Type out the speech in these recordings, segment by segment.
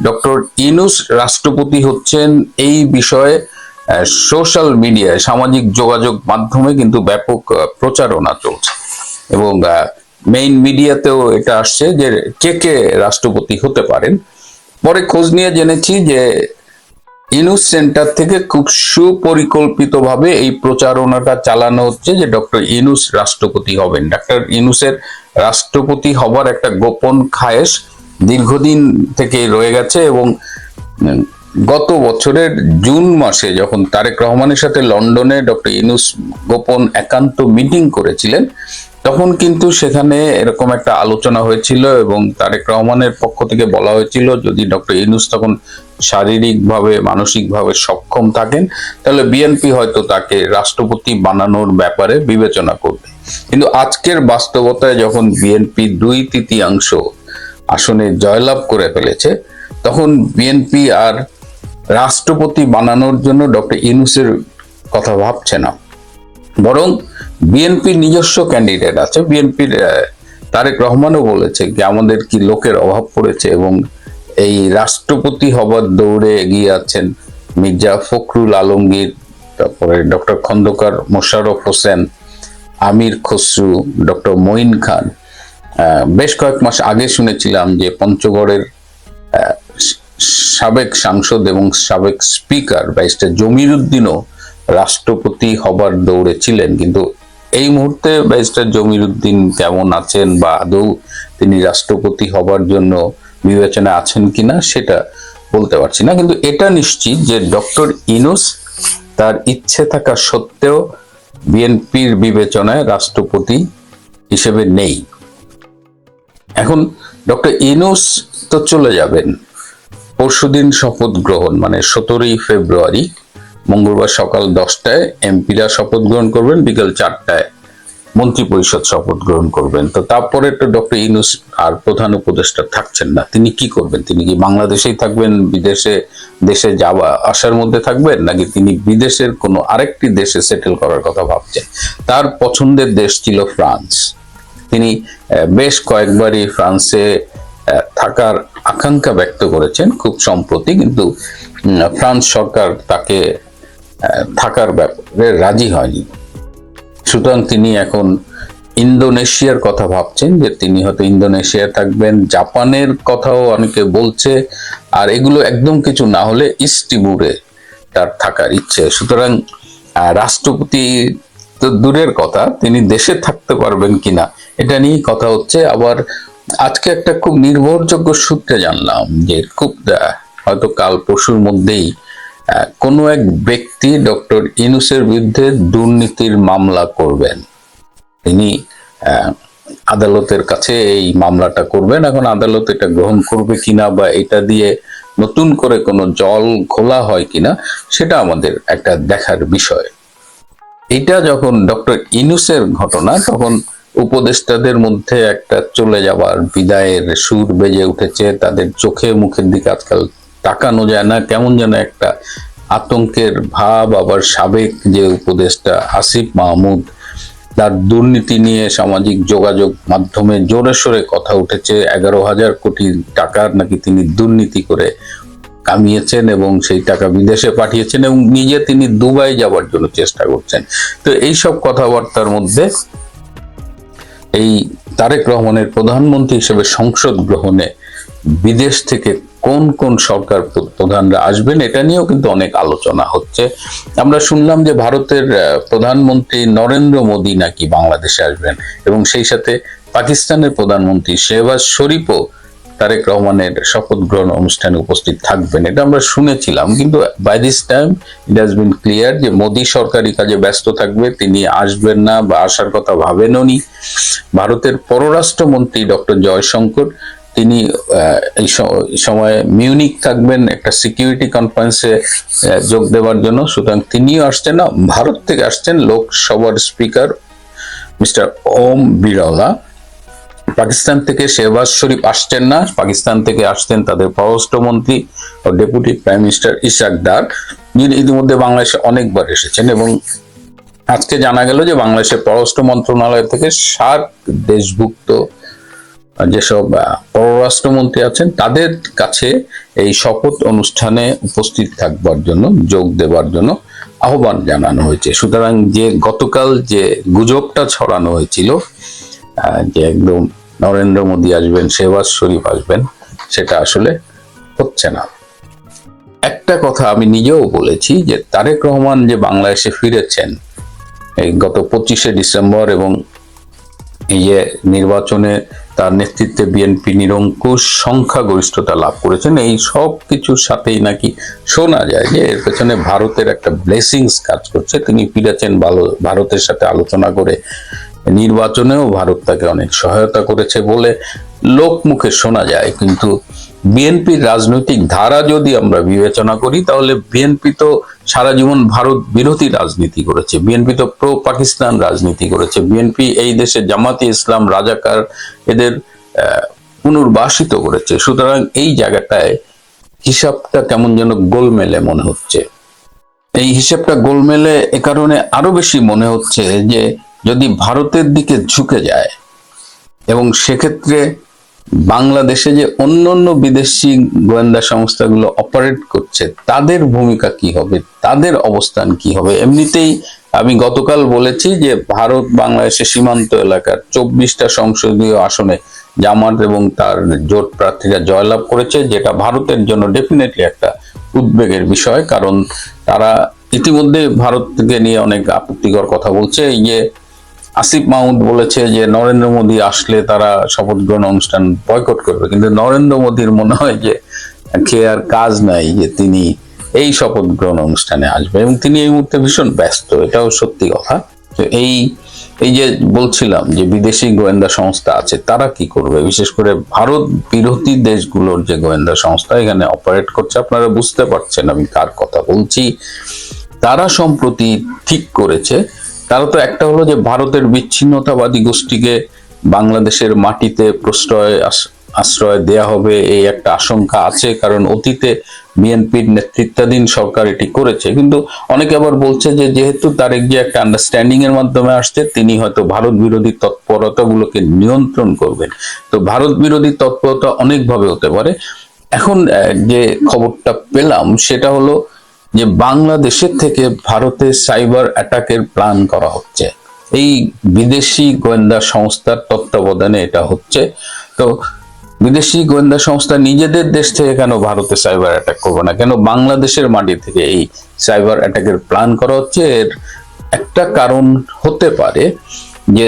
Doctor Yunus রাষ্ট্রপতি হচ্ছেন এই বিষয়ে সোশ্যাল মিডিয়ায়, সামাজিক যোগাযোগ মাধ্যমে কিন্তু ব্যাপক প্রচারণা চলছে এবং মেইন মিডিয়াতেও এটা আসছে যে কে কে রাষ্ট্রপতি হতে পারেন। পরে খোঁজ নিয়ে জেনেছি যে ইউনূস সেন্টার থেকে খুব সুপরিকল্পিতভাবে এই প্রচারণাটা চালানো হচ্ছে যে ডক্টর ইউনূস রাষ্ট্রপতি হবেন। ডক্টর ইউনূসের রাষ্ট্রপতি হবার একটা গোপন খায়েশ দীর্ঘদিন থেকে রয়ে গেছে এবং গত বছরের জুন মাসে যখন তারেক রহমানের সাথে লন্ডনে ডক্টর ইউনূস গোপন একান্ত মিটিং করেছিলেন, তখন কিন্তু সেখানে এরকম একটা আলোচনা হয়েছিল এবং তারেক রহমানের পক্ষ থেকে বলা হয়েছিল যদি ডক্টর ইউনূস তখন শারীরিকভাবে মানসিকভাবে সক্ষম থাকেন তাহলে বিএনপি হয়তো তাকে রাষ্ট্রপতি বানানোর ব্যাপারে বিবেচনা করবে। কিন্তু আজকের বাস্তবতায় যখন বিএনপি 2/3 আসনে জয়লাভ করে ফেলেছে, তখন বিএনপি আর রাষ্ট্রপতি বানানোর জন্য ডক্টর ইউনূসের কথা ভাবছে না, বরং বিএনপির নিজস্ব ক্যান্ডিডেট আছে। বিএনপির তারেক রহমানও বলেছে যে আমাদের কি লোকের অভাব পড়েছে এবং এই রাষ্ট্রপতি হবার দৌড়ে এগিয়ে আছেন মির্জা ফখরুল আলমগীর, তারপরে ডক্টর খন্দকার মোশাররফ হোসেন, আমির খসরু, ডক্টর মঈন খান। বেশ কয়েক মাস আগে শুনেছিলাম যে পঞ্চগড়ের সাবেক সাংসদ এবং সাবেক স্পিকার ব্যারিস্টার জমির উদ্দিনও রাষ্ট্রপতি হবার দৌড়ে ছিলেন, কিন্তু এই মুহূর্তে ব্যারিস্টার জমির উদ্দিন কেমন আছেন বা আদৌ তিনি রাষ্ট্রপতি হবার জন্য বিবেচনা আছেন কিনা সেটা বলতে পারছি না। কিন্তু এটা নিশ্চিত যে ডক্টর ইউনূস তার ইচ্ছে থাকা সত্ত্বেও বিএনপির বিবেচনায় রাষ্ট্রপতি হিসেবে নেই। এখন ডক্টর ইউনূস তো চলে যাবেন পরশুদিন শপথ গ্রহণ, মানে 17ই ফেব্রুয়ারি মঙ্গলবার সকাল 10টায় এমপিরা শপথ গ্রহণ করবেন, বিকেল 4টায় মন্ত্রী পরিষদ শপথ গ্রহণ করবেন। তো তারপরে তো ডক্টর ইউনূস আর প্রধান উপদেষ্টা থাকছেন না, তিনি কি করবেন? তিনি কি বাংলাদেশেই থাকবেন, দেশে যাওয়া আসার মধ্যে থাকবেন, নাকি তিনি বিদেশের কোনো আরেকটি দেশে সেটেল করার কথা ভাবছেন? তার পছন্দের দেশ ছিল ফ্রান্স। তিনি বেশ কয়েকবারই ফ্রান্সে থাকার আকাঙ্ক্ষা ব্যক্ত করেছেন খুব সম্প্রতি, কিন্তু ফ্রান্স সরকার তাকে থাকার ব্যাপারে রাজি হয়নি। সুতরাং তিনি এখন ইন্দোনেশিয়ার কথা ভাবছেন যে তিনি হয়তো ইন্দোনেশিয়া থাকবেন। জাপানের কথাও অনেকে বলছে, আর এগুলো একদম কিছু না হলে ইস্ট তিমুরে তার থাকার ইচ্ছে। সুতরাং রাষ্ট্রপতি তো দূরের কথা, তিনি দেশে থাকতে পারবেন কিনা এটা নিয়েই কথা হচ্ছে। আবার আজকে একটা খুব নির্ভরযোগ্য সূত্রে জানলাম যে খুব হয়তো কাল পরশুর মধ্যেই কোনো এক ব্যক্তি ডক্টর ইউনূসের বিরুদ্ধে দুর্নীতির মামলা করবেন। তিনি আদালতের কাছে এই মামলাটা করবেন। এখন আদালত এটা গ্রহণ করবে কিনা বা এটা দিয়ে নতুন করে কোনো জল খোলা হয় কিনা সেটা আমাদের একটা দেখার বিষয়। এটা যখন ডক্টর ইউনূসের ঘটনা, তখন উপদেষ্টাদের মধ্যে একটা চলে যাওয়ার বিদায়ের সুর বেজে উঠেছে। তাদের চোখে মুখের দিকে আজকাল তাকানো যায় না, কেমন যেন একটা আতঙ্কের ভাব। আবার সাবেক যে উপদেষ্টা আসিফ মাহমুদ, তার দুর্নীতি নিয়ে সামাজিক যোগাযোগ মাধ্যমে জোরে সোরে কথা উঠেছে। 11,000 কোটি টাকার নাকি তিনি দুর্নীতি করে কামিয়েছেন এবং সেই টাকা বিদেশে পাঠিয়েছেন এবং নিজে তিনি দুবাই যাওয়ার জন্য চেষ্টা করছেন। তো এইসব কথাবার্তার মধ্যে এই তারেক রহমানের প্রধানমন্ত্রী হিসেবে সংসদ গ্রহণে বিদেশ থেকে কোন কোন সরকার প্রধানরা আসবেন এটা নিয়েও কিন্তু অনেক আলোচনা হচ্ছে। আমরা শুনলাম যে ভারতের প্রধানমন্ত্রী নরেন্দ্র মোদী নাকি বাংলাদেশে আসবেন এবং সেই সাথে পাকিস্তানের প্রধানমন্ত্রী শেহবাজ শরীফও তারেক রহমানের শপথ গ্রহণ অনুষ্ঠানে উপস্থিত থাকবেন। এটা আমরা শুনেছিলাম, কিন্তু by this time it has been clear যে মোদী সরকারি কাজে ব্যস্ত থাকবে, তিনি আসবেন না বা আসার কথা ভাবেনও নি। ভারতের পররাষ্ট্রমন্ত্রী ডক্টর জয়শঙ্কর, তিনি এই সময়ে মিউনিক থাকবেন একটা সিকিউরিটি কনফারেন্সে যোগ দেওয়ার জন্য। সুতরাং তিনিও আসছেন না। ভারত থেকে আসছেন লোকসভার স্পিকার মিস্টার ওম বিড়লা। পাকিস্তান থেকে শেহবাজ শরীফ আসছেন না। পাকিস্তান থেকে আসছেন তাদের পররাষ্ট্রমন্ত্রী ও deputy prime minister Ishaq Dar, যিনি ইতিমধ্যে বাংলাদেশে অনেকবার এসেছেন। এবং আজকে জানা গেল যে বাংলাদেশের পররাষ্ট্র মন্ত্রণালয় থেকে সার্ক দেশভুক্ত যেসব পররাষ্ট্রমন্ত্রী আছেন তাদের কাছে এই শপথ অনুষ্ঠানে উপস্থিত থাকবার জন্য, যোগ দেবার জন্য আহ্বান জানানো হয়েছে। সুতরাং যে গতকাল যে গুজবটা ছড়ানো হয়েছিল যে একদম নরেন্দ্র মোদী আসবেন, শেহবাজ শরীফ আসবেন, সেটা আসলে হচ্ছে না। একটা কথা আমি নিজেও বলেছি যে তারেক রহমান যে বাংলাদেশে ফিরেছেন এই গত 25শে ডিসেম্বর এবং এই যে নির্বাচনে তার নেতৃত্বে বিএনপি নিরঙ্কুশ সংখ্যাগরিষ্ঠতা লাভ করেছেন, এই সব কিছুর সাথেই নাকি শোনা যায় যে এর পেছনে ভারতের একটা ব্লেসিংস কাজ করছে। তিনি ফিরেছেন ভারতের সাথে আলোচনা করে, নির্বাচনেও ভারত তাকে অনেক সহায়তা করেছে বলে লোক মুখে শোনা যায়। কিন্তু বিএনপির রাজনৈতিক ধারা যদি আমরা বিবেচনা করি তাহলে বিএনপি তো সারা জীবন ভারত বিরোধী রাজনীতি করেছে, বিএনপি তো প্রো পাকিস্তান রাজনীতি করেছে, বিএনপি এই দেশে জামাতে ইসলাম, রাজাকার এদের পুনর্বাসিত করেছে। সুতরাং এই জায়গাটায় হিসাবটা কেমন যেন গোলমেলে মনে হচ্ছে। এই হিসাবটা গোলমেলে এ কারণে আরো বেশি মনে হচ্ছে যে যদি ভারতের দিকে ঝুঁকে যায় এবং সেক্ষেত্রে বাংলাদেশে যে অন্যান্য বিদেশি গোয়েন্দা সংস্থাগুলো অপারেট করছে তাদের ভূমিকা কি হবে, তাদের অবস্থান কি হবে। এমনিতেই আমি গতকাল বলেছি যে ভারত বাংলাদেশের সীমান্ত এলাকার 24টা সংসদীয় আসনে জামাত এবং তার জোট প্রার্থীরা জয়লাভ করেছে, যেটা ভারতের জন্য ডেফিনেটলি একটা উদ্বেগের বিষয়। কারণ তারা ইতিমধ্যে ভারতকে নিয়ে অনেক আপত্তিকর কথা বলছে। এই যে আসিফ মাহমুদ বলেছে যে নরেন্দ্র মোদী আসলে তারা শপথ গ্রহণ অনুষ্ঠান বয়কট করবে, কিন্তু নরেন্দ্র মোদীর মনে হয় যে খেয়ে আর কাজ নাই যে তিনি এই শপথ গ্রহণ অনুষ্ঠানে আসবে, এবং তিনি এই মুহূর্তে ভীষণ ব্যস্ত, এটাও সত্যি কথা। তো এই যে বলছিলাম যে বিদেশি গোয়েন্দা সংস্থা আছে তারা কি করবে, বিশেষ করে ভারত বিরোধী দেশগুলোর যে গোয়েন্দা সংস্থা এখানে অপারেট করছে, আপনারা বুঝতে পারছেন আমি কার কথা বলছি। তারা সম্প্রতি ঠিক করেছে, তারা তো একটা হলো যে ভারতের বিচ্ছিন্নতাবাদী গোষ্ঠীকে বাংলাদেশের মাটিতে আশ্রয় দেয়া হবে, এই একটা আশঙ্কা আছে। কারণ অতীতে বিএনপির নেতৃত্বাধীন সরকার এটি করেছে, কিন্তু অনেকে আবার বলছে যে যেহেতু তারেক যে একটা আন্ডারস্ট্যান্ডিং এর মাধ্যমে আসছে, তিনি হয়তো ভারত বিরোধী তৎপরতাগুলোকে নিয়ন্ত্রণ করবেন। তো ভারত বিরোধী তৎপরতা অনেকভাবে হতে পারে। এখন যে খবরটা পেলাম সেটা হলো যে বাংলাদেশের থেকে ভারতে সাইবার অ্যাটাকের প্ল্যান করা হচ্ছে, এই বিদেশি গোয়েন্দা সংস্থার তত্ত্বাবধানে এটা হচ্ছে। তো বিদেশি গোয়েন্দা সংস্থা নিজেদের দেশ থেকে কেন ভারতে সাইবার অ্যাটাক করবে না, কেন বাংলাদেশের মাটি থেকে এই সাইবার অ্যাটাকের প্ল্যান করা হচ্ছে? এর একটা কারণ হতে পারে যে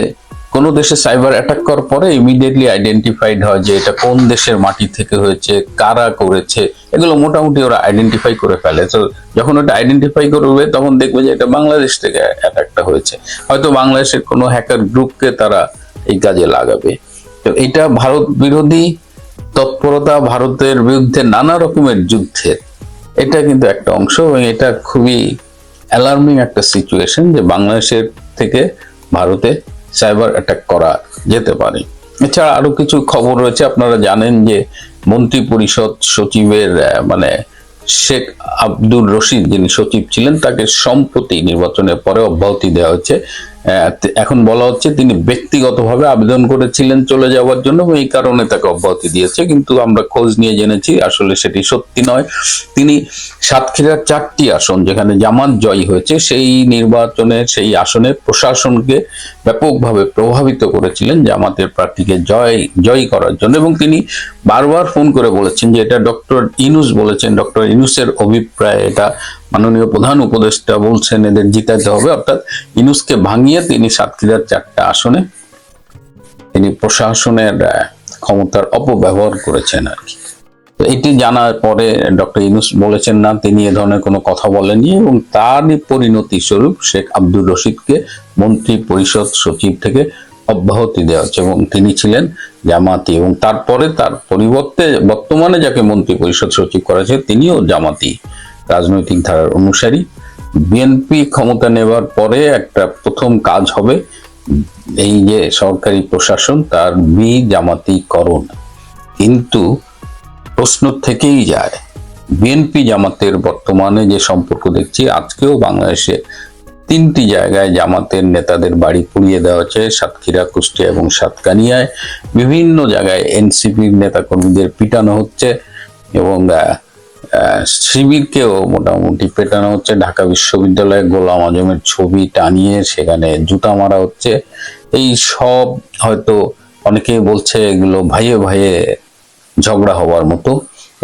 কোনো দেশে সাইবার অ্যাটাক করার পরে ইমিডিয়েটলি আইডেন্টিফাইড হয় যে এটা কোন দেশের মাটি থেকে হয়েছে, কারা করেছে, এগুলো মোটামুটি ওরা আইডেন্টিফাই করে ফেলে। তো যখন ওটা আইডেন্টিফাই করবে তখন দেখবে যে এটা বাংলাদেশ থেকে অ্যাটাকটা হয়েছে, হয়তো বাংলাদেশের কোনো হ্যাকার গ্রুপকে তারা এই কাজে লাগাবে। তো এটা ভারত বিরোধী তৎপরতা, ভারতের বিরুদ্ধে নানা রকমের যুদ্ধের এটা কিন্তু একটা অংশ, এবং এটা খুবই অ্যালার্মিং একটা সিচুয়েশন যে বাংলাদেশের থেকে ভারতে সাইবার অ্যাটাক করা যেতে পারে। এছাড়া আরো কিছু খবর রয়েছে। আপনারা জানেন যে মন্ত্রী পরিষদ সচিবের শেখ আব্দুর রশিদ যিনি সচিব ছিলেন তাকে সম্প্রতি নির্বাচনের পরে অব্যাহতি দেওয়া হচ্ছে। এখন বলা হচ্ছে তিনি ব্যক্তিগতভাবে আবেদন করেছিলেন চলে যাওয়ার জন্য, এই কারণে তাকে অব্যাহতি দিয়েছে, কিন্তু আমরা খোঁজ নিয়ে জেনেছি আসলে সেটি সত্যি নয়। তিনি সাতক্ষীরার 4টি আসন যেখানে জামাত জয়ী হয়েছে সেই নির্বাচনের সেই আসনে প্রশাসনকে ব্যাপকভাবে প্রভাবিত করেছিলেন জামাতের প্রার্থীকে জয়ী করার জন্য, এবং তিনি বারবার ফোন করে বলেছেন যে এটা ডক্টর ইউনূস বলেছেন, ডক্টর ইউনূসের অভিপ্রায়, এটা মাননীয় প্রধান উপদেষ্টা বলছেন এদের জিতাতে হবে। অর্থাৎ ইউনূসকে ভাঙিয়ে তিনি সাতক্ষীরার 4টা আসনে তিনি প্রশাসনের ক্ষমতার অপব্যবহার করেছেন আর কি। তো এটি জানার পরে ডক্টর ইউনূস বলেছেন না, তিনি এ ধরনের কোনো কথা বলেননি, এবং তারই পরিণতি স্বরূপ শেখ আব্দুর রশিদকে মন্ত্রী পরিষদ সচিব থেকে অব্যাহতি দেওয়া হচ্ছে, এবং তিনি ছিলেন জামাতি, এবং তারপরে তার পরিবর্তে বর্তমানে যাকে মন্ত্রী পরিষদ সচিব করা হয়েছে তিনিও জামাতি রাজনৈতিক ধারার অনুসারী। বিএনপি ক্ষমতা নেবার পরে একটা প্রথম কাজ হবে এই যে সরকারি প্রশাসন তার জামাতিকরণ। কিন্তু প্রশ্ন থেকেই যায়, বিএনপি জামাতের বর্তমানে যে সম্পর্ক দেখছি, আজকেও বাংলাদেশে 3টি জায়গায় জামাতের নেতাদের বাড়ি পুড়িয়ে দেওয়া হচ্ছে, সাতক্ষীরা, কুষ্টিয়া এবং সাতকানিয়ায়। বিভিন্ন জায়গায় এনসিপির নেতাকর্মীদের পিটানো হচ্ছে এবং শিবিরকেও মোটামুটি পেটানো হচ্ছে। ঢাকা বিশ্ববিদ্যালয়ে গোলাম আজমের ছবি টানিয়ে সেখানে জুতা মারা হচ্ছে। এই সব হয়তো অনেকেই বলছে এগুলো ভাইয়ে ভাইয়ে ঝগড়া হওয়ার মতো,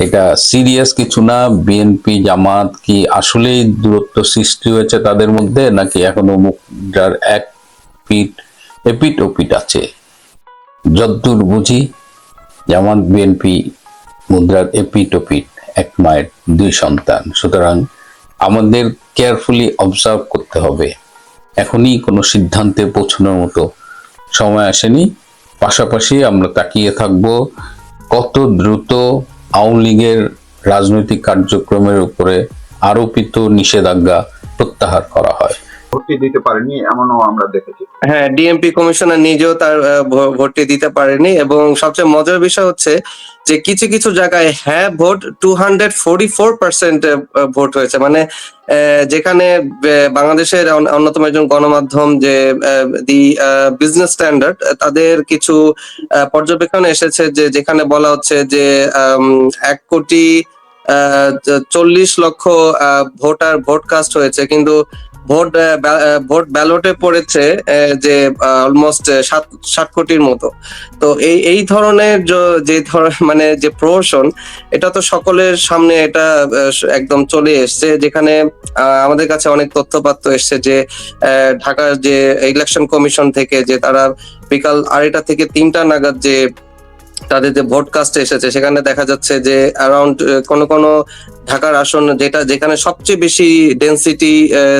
এটা সিরিয়াস কিছু না। বিএনপি জামাত কি আসলেই দূরত্ব সৃষ্টি হয়েছে তাদের মধ্যে, নাকি এখনো মুদ্রার এক পিঠ এপিঠ ওপিঠ আছে? যদ্দূর বুঝি জামাত বিএনপি মুদ্রার এপিঠ ওপিঠ, এক মায়ের 2 সন্তান। সুতরাং আমাদের কেয়ারফুলি অবজার্ভ করতে হবে, এখনই কোনো সিদ্ধান্তে পৌঁছানোর মতো সময় আসেনি। পাশাপাশি আমরা তাকিয়ে থাকব কত দ্রুত আওয়ামী লীগের রাজনৈতিক কার্যক্রমের উপরে আরোপিত নিষেধাজ্ঞা প্রত্যাহার করা হয়। ভোটটি দিতে পারেনি এমনও আমরা দেখেছি। হ্যাঁ, ডিএমপি কমিশনার নিজেও তার ভোটটি দিতে পারেনি, এবং সবচেয়ে মজার বিষয় হচ্ছে যে কিছু কিছু জায়গায় হ্যাঁ ভোট 244% ভোট হয়েছে। মানে যেখানে বাংলাদেশের অন্যতম একজন গণমাধ্যম যে দি বিজনেস স্ট্যান্ডার্ড, তাদের কিছু পর্যবেক্ষণ এসেছে যে যেখানে বলা হচ্ছে যে 1,40,00,000 ভোটার ভোট কাস্ট হয়েছে, কিন্তু ভোট ব্যালটে পড়েছে যে অলমোস্ট 7 কোটির মতো। তো এই ধরনের মানে যে প্রহসন, এটা তো সকলের সামনে এটা একদম চলে এসছে, যেখানে আমাদের কাছে অনেক তথ্যপাত্র এসছে যে ঢাকার যে ইলেকশন কমিশন থেকে যে তারা বিকাল 2:30 থেকে 3টা নাগাদ যে তাদের যে ভোটকাস্ট এসেছে, সেখানে দেখা যাচ্ছে যে অ্যারাউন্ড কোন ঢাকার আসন যেখানে সবচেয়ে বেশি ডেনসিটি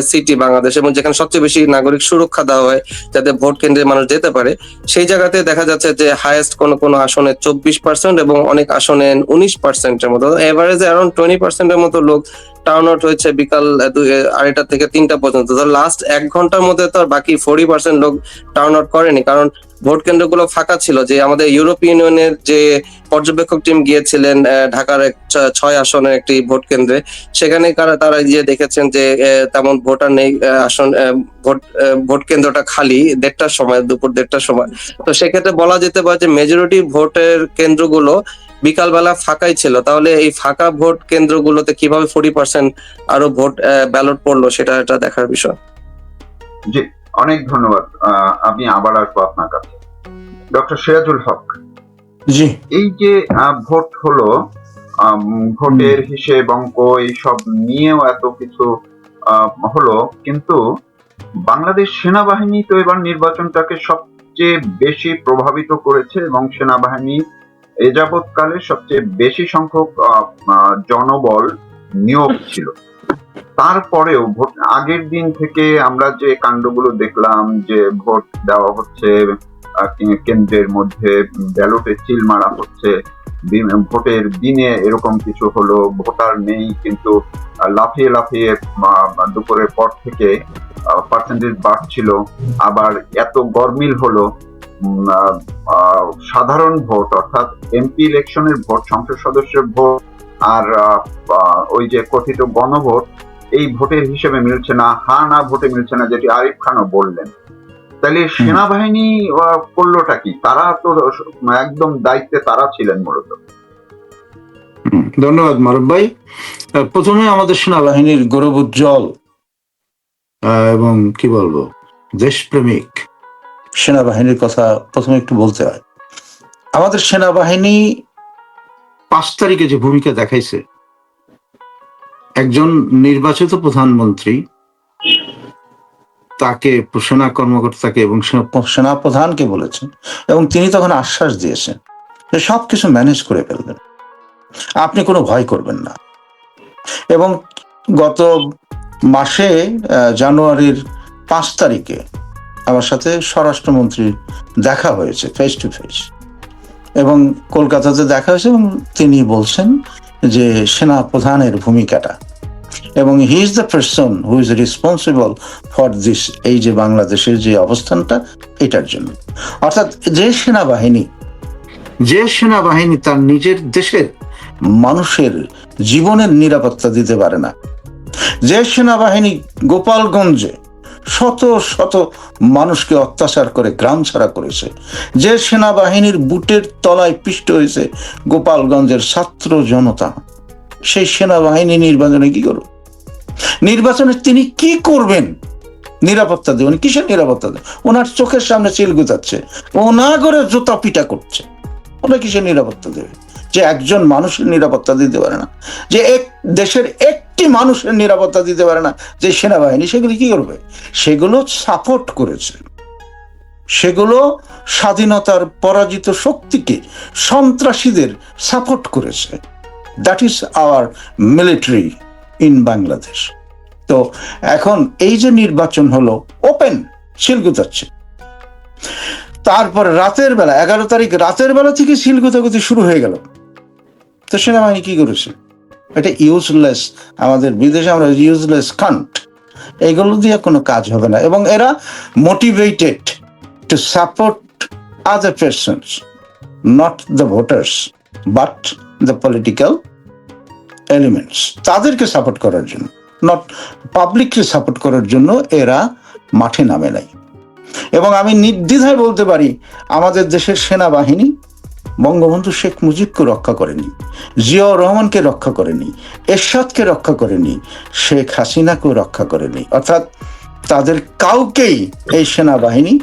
সিটি বাংলাদেশ, এবং যেখানে সবচেয়ে বেশি নাগরিক সুরক্ষা দেওয়া হয় যাতে ভোট কেন্দ্রে মানুষ যেতে পারে, সেই জায়গাতে দেখা যাচ্ছে যে হাইয়েস্ট কোন আসনে 24% এবং অনেক আসনে 19%-এর মতো, এভারেজে অ্যারাউন্ড 20%-এর মতো লোক টার্ন আউট হয়েছে বিকাল 2:30 থেকে 3টা পর্যন্ত। তো লাস্ট 1 ঘন্টার মধ্যে তো আর বাকি 40% লোক টার্ন আউট করেনি, কারণ ভোট কেন্দ্রগুলো ফাঁকা ছিল। যে আমাদের ইউরোপীয় ইউনিয়নের যে পর্যবেক্ষক টিম গিয়েছিলেন ঢাকার 6 আসনের একটি ভোট কেন্দ্রে, সেখানে তারা গিয়ে দেখেছেন যে তেমন ভোটার নেই, আসন ভোট কেন্দ্রটা খালি 1:30টার সময়, দুপুর 1:30টার সময়। তো সেক্ষেত্রে বলা যেতে পারে যে মেজরিটি ভোটের কেন্দ্রগুলো বিকালবেলা ফাঁকাই ছিল। তাহলে এই ফাঁকা ভোট কেন্দ্রগুলোতে কিভাবে 40% আরো ভোট ব্যালট পড়লো, সেটা দেখার বিষয়। জি, অনেক ধন্যবাদ। আমি আবার আসবো আপনার কাছে। ডক্টর সিরাজুল হক, জি, এই যে ভোট হলো, ভোটের হিসেব অঙ্ক এইসব নিয়েও এত কিছু হলো, কিন্তু বাংলাদেশ সেনাবাহিনী তো এবার নির্বাচনটাকে সবচেয়ে বেশি প্রভাবিত করেছে, এবং সেনাবাহিনী এ যাবৎকালে সবচেয়ে বেশি সংখ্যক জনবল নিয়োগ ছিল। তারপরেও ভোট আগের দিন থেকে আমরা যে কাণ্ডগুলো দেখলাম, যে ভোট দেওয়া হচ্ছে কেন্দ্রের মধ্যে, ব্যালটে সিল মারা হচ্ছে, ভোটের দিনে এরকম কিছু হলো, ভোটার নেই কিন্তু লাফিয়ে লাফিয়ে দুপুরের পর থেকে পার্সেন্টেজ বাড়ছিল, আবার এত গরমিল হলো। সাধারণ ভোট অর্থাৎ এমপি ইলেকশনের ভোট, সংসদ সদস্যের ভোট, আর ওই যে কথিত গণভোট, এই ভোটের হিসেবে মিলছে না, হ্যাঁ না ভোটে মিলছে না, যেটি আরিফ খানও বললেন। তাহলে সেনাবাহিনী করলোটা কি? তারা তো একদম দায়িত্বে তারা ছিলেন মূলত। ধন্যবাদ মারুফ ভাই। প্রথমে আমাদের সেনাবাহিনীর গৌরবোজ্জ্বল এবং কি বলবো দেশপ্রেমিক সেনাবাহিনীর কথা প্রথমে একটু বলতে হয়। আমাদের সেনাবাহিনী 5 তারিখে যে ভূমিকা দেখাইছে, একজন নির্বাচিত প্রধানমন্ত্রী তাকে সেনা কর্মকর্তাকে এবং সেনা প্রধানকে বলেছেন, এবং তিনি তখন আশ্বাস দিয়েছেন যে সবকিছু ম্যানেজ করে ফেলবেন, আপনি কোনো ভয় করবেন না। এবং গত মাসে জানুয়ারির 5 তারিখে আমার সাথে স্বরাষ্ট্রমন্ত্রীর দেখা হয়েছে ফেস টু ফেস, এবং কলকাতাতে দেখা হয়েছে, এবং তিনি বলছেন যে সেনা প্রধানের ভূমিকাটা, এবং he is the person who is responsible for this, এই যে বাংলাদেশের যে অবস্থানটা, এটার জন্য। অর্থাৎ যে সেনাবাহিনী তার নিজের দেশের মানুষের জীবনের নিরাপত্তা দিতে পারে না, যে সেনাবাহিনী গোপালগঞ্জে শত শত মানুষকে অত্যাচার করে গ্রাম ছাড়া করেছে, যে সেনাবাহিনীর বুটের তলায় পিষ্ট হয়েছে গোপালগঞ্জের ছাত্র জনতা, সেই সেনাবাহিনী নির্বাচনে কি করবে? নির্বাচনে তিনি কি করবেন? নিরাপত্তা দেবেন? কিসের নিরাপত্তা দেবেন? ওনার চোখের সামনে চিল গুতাচ্ছে, ওনা করে জুতা পিটা করছে, ওনা কিসের নিরাপত্তা দেবে? যে একজন মানুষের নিরাপত্তা দিতে পারে না, যে এক দেশের একটি মানুষের নিরাপত্তা দিতে পারে না, যে সেনাবাহিনী, সেগুলি কি করবে? সেগুলো সাপোর্ট করেছে, সেগুলো স্বাধীনতার পরাজিত শক্তিকে, সন্ত্রাসীদের সাপোর্ট করেছে। That is our military in Bangladesh. তো এখন এই যে নির্বাচন হলো, ওপেন শিলগুতাচ্ছে, তারপরে রাতের বেলা 11 তারিখ রাতের বেলা থেকে শিলগুতাগুতি শুরু হয়ে গেল। তো সেনাবাহিনী কি করেছে? এটা ইউজলেস, আমাদের বিদেশে আমরা ইউজলেস কান্ট, এগুলো দিয়ে কোনো কাজ হবে না। এবং এরা motivated to support other persons, not the voters but the political elements, তাদেরকে সাপোর্ট করার জন্য, নট পাবলিককে সাপোর্ট করার জন্য এরা মাঠে নামে নাই। এবং আমি নির্দ্বিধায় বলতে পারি, আমাদের দেশের সেনাবাহিনী বঙ্গবন্ধু শেখ মুজিবকে রক্ষা করেনি, জিয়াউর রহমানকে রক্ষা করেনি, এরশাদকে রক্ষা করেনি, শেখ হাসিনাকেও রক্ষা করেনি। অর্থাৎ তাদের কাউকেই এই সেনাবাহিনী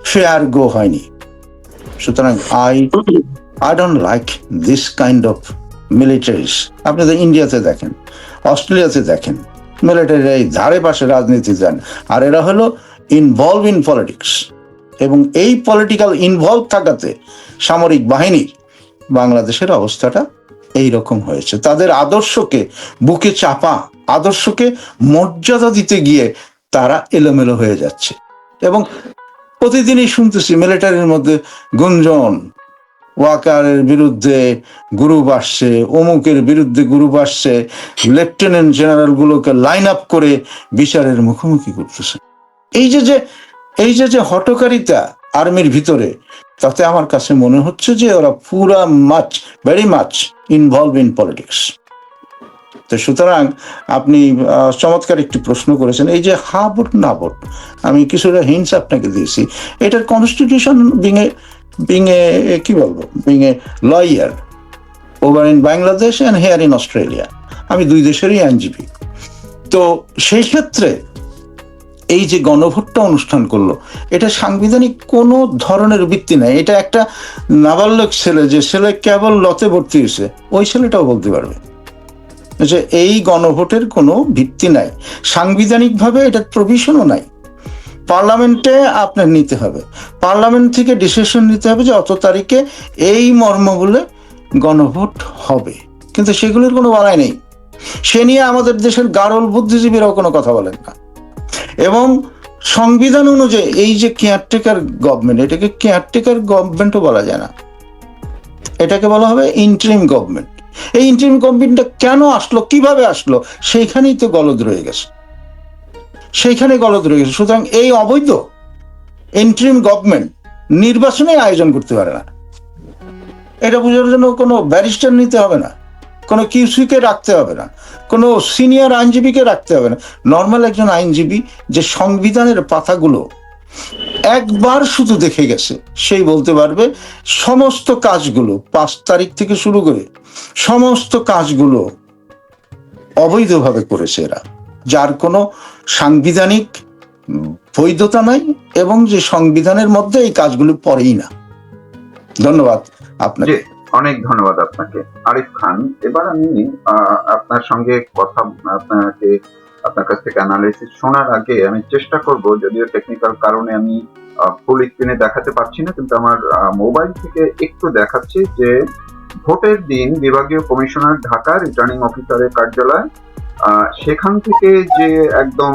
ফেয়ার গো হয়নি। সুতরাং I don't like this kind of militaries. আপনি তো ইন্ডিয়াতে দেখেন, অস্ট্রেলিয়াতে দেখেন, মিলিটারিরা এই ধারে পাশে রাজনীতি দেন, আর এরা হলো ইনভলভ ইন পলিটিক্স। এবং এই পলিটিক্যাল ইনভলভ থাকাতে সামরিক বাহিনীর বাংলাদেশের অবস্থাটা এই রকম হয়েছে। তাদের আদর্শকে বুকে চাপা, আদর্শকে মর্যাদা দিতে গিয়ে তারা এলোমেলো হয়ে যাচ্ছে। এবং প্রতিদিনই শুনতেছি মিলিটারির মধ্যে গুঞ্জন, ওয়াকারের বিরুদ্ধে গ্রুপ আসছে, অমুকের বিরুদ্ধে গ্রুপ আসছে, লেফটেন্যান্ট জেনারেল গুলোকে লাইন আপ করে বিচারের মুখোমুখি করতেছে। এই যে হটকারিতা আর্মির ভিতরে, তাতে আমার কাছে মনে হচ্ছে যে ওরা পুরা very much involve in politics. তো সুতরাং আপনি চমৎকার একটি প্রশ্ন করেছেন, এই যে হা ভোট না ভোট, আমি কিছুটা হিন্টস আপনাকে দিয়েছি। এটার কনস্টিটিউশন বিং এ কি বলবো, being a lawyer over in Bangladesh and here in Australia, আমি দুই দেশেরই আইনজীবী। তো সেই ক্ষেত্রে এই যে গণভোটটা অনুষ্ঠান করলো, এটা সাংবিধানিক কোনো ধরনের ভিত্তি নাই। এটা একটা নাবালক ছেলে, যে ছেলে কেবল লতে ভর্তি হয়েছে, ওই ছেলেটাও বলতে পারবে যে এই গণভোটের কোনো ভিত্তি নাই, সাংবিধানিকভাবে এটার প্রভিশনও নাই। পার্লামেন্টে আপনার নিতে হবে, পার্লামেন্ট থেকে ডিসিশন নিতে হবে যে অত তারিখে এই মর্ম বলে গণভোট হবে, কিন্তু সেগুলোর কোনো বলাই নেই। সে নিয়ে আমাদের দেশের গারল বুদ্ধিজীবীরাও কোনো কথা বলেন না। এবং সংবিধান অনুযায়ী এই যে কেয়ারটেকার গভর্নমেন্ট, এটাকে কেয়ারটেকার গভর্নমেন্টও বলা যায় না, এটাকে বলা হবে ইন্টারিম গভর্নমেন্ট। এই ইন্টারিম গভর্নমেন্টটা কেন আসলো, কিভাবে আসলো, সেইখানেই তো গলদ রয়ে গেছে, সেইখানে গলদ রয়ে গেছে। সুতরাং এই অবৈধ ইন্টারিম গভর্নমেন্ট নির্বাচনে আয়োজন করতে পারে না। এটা বোঝার জন্য কোনো ব্যারিস্টার নিতে হবে না, কোনো কিউসিকে রাখতে হবে না, কোনো সিনিয়র আইনজীবীকে রাখতে হবে না। নর্মাল একজন আইনজীবী যে সংবিধানের পাতাগুলো একবার শুধু দেখে গেছে, সেই বলতে পারবে সমস্ত কাজগুলো 5 তারিখ থেকে শুরু করে সমস্ত কাজগুলো অবৈধভাবে করেছে এরা, যার কোনো সাংবিধানিক বৈধতা নাই, এবং যে সংবিধানের মধ্যে এই কাজগুলো পড়েই না। ধন্যবাদ আপনাকে। অনেক ধন্যবাদ আপনাকে আরিফ খান। এবার আমি আপনার সঙ্গে কথা, আপনার কাছ থেকে অ্যানালাইসিস শোনার আগে আমি চেষ্টা করব, যদিও টেকনিক্যাল কারণে আমি ফুল স্ক্রিনে দেখাতে পারছি না, কিন্তু আমার মোবাইল থেকে একটু দেখাচ্ছি যে ভোটের দিন বিভাগীয় কমিশনার ঢাকা রিটার্নিং অফিসারের কার্যালয়, সেখান থেকে যে একদম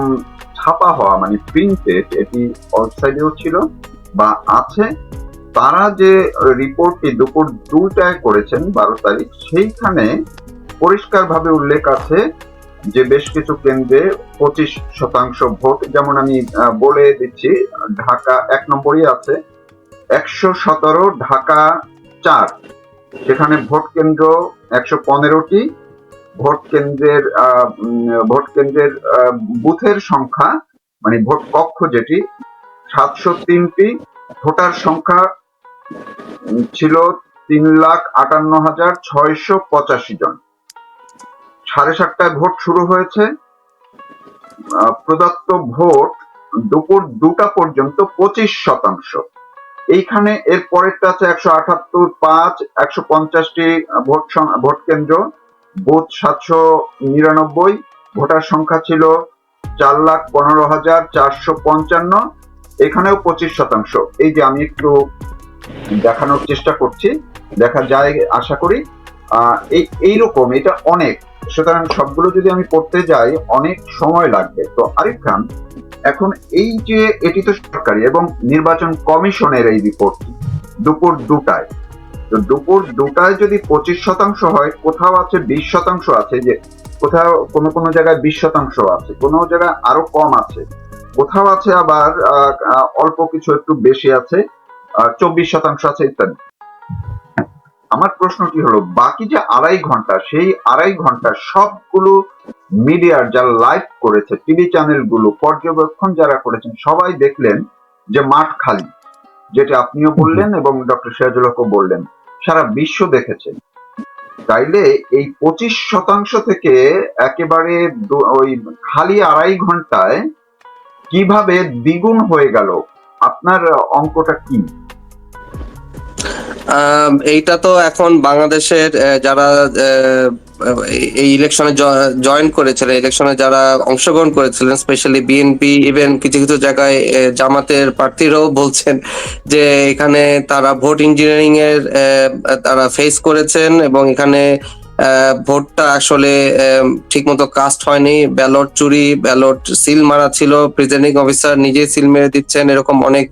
ছাপা হওয়া মানে প্রিন্টেড, এটি ওয়েবসাইটেও ছিল বা আছে, তারা যে রিপোর্টটি দুপুর 2টায় করেছেন 12 তারিখ, সেইখানে পরিষ্কারভাবে উল্লেখ আছে যে বেশ কিছু কেন্দ্রে 25% ভোট, যেমন আমি বলে দিচ্ছি, ঢাকা 1 নম্বরই আছে 117, ঢাকা 4, সেখানে ভোট কেন্দ্র 115টি, ভোট কেন্দ্রের বুথের সংখ্যা মানে ভোট কক্ষ যেটি 703টি, ভোটার সংখ্যা ছিল 3,58,685 জন। 7:30টায় ভোট শুরু হয়েছে। প্রদত্ত ভোট দুপুর 2টা পর্যন্ত 25%। এইখানে এর পরেরটা আছে 178.5, 150টি ভোট কেন্দ্র, বুথ 799, ভোটার সংখ্যা ছিল 4,15,455, এখানেও 25%। এই যে আমি একটু দেখানোর চেষ্টা করছি, দেখা যায় আশা করি। এইরকম এটা অনেক, সুতরাং সবগুলো যদি আমি করতে যাই অনেক সময় লাগবে। তো আরিফ খান, এখন এই যে এটি তো সরকারি এবং নির্বাচন কমিশনের এই রিপোর্ট দুপুর 2টায়, তো দুপুর 2টায় যদি 25% হয়, কোথাও আছে 20% আছে, যে কোথাও কোনো কোনো জায়গায় 20% আছে, কোনো জায়গায় আরো কম আছে, কোথাও আছে আবার অল্প কিছু একটু বেশি আছে, 24% আছে ইত্যাদি। আমার প্রশ্নটি হলো, বাকি যে 2.5 ঘন্টা, সেই 2.5 ঘন্টা সবগুলো মিডিয়ার যারা লাইভ করেছে, টিভি চ্যানেলগুলো পর্যবেক্ষণ যারা করেছেন, সবাই দেখলেন যে মাঠ খালি, যেটা আপনিও বললেন এবং ডক্টর সিরাজুল হকও বললেন, সারা বিশ্ব দেখেছে। তাইলে এই 25% থেকে একেবারে ওই খালি 2.5 ঘন্টায় কিভাবে দ্বিগুণ হয়ে গেল? আপনার অঙ্কটা কি? এইটা তো এখন বাংলাদেশের যারা এই ইলেকশনে জয়েন করেছিলেন, ইলেকশনে যারা অংশগ্রহণ করেছিলেন, স্পেশালি বিএনপি, ইভেন কিছু কিছু জায়গায় জামাতের প্রার্থীরাও বলছেন যে এখানে তারা ভোট ইঞ্জিনিয়ারিং এর তারা ফেস করেছেন এবং এখানে ভোটটা আসলে ঠিকমতো কাস্ট হয়নি, ব্যালট চুরি, ব্যালট সিল মারা ছিল, প্রিজাইডিং অফিসার নিজে সিল মেরে দিচ্ছেন, এরকম অনেক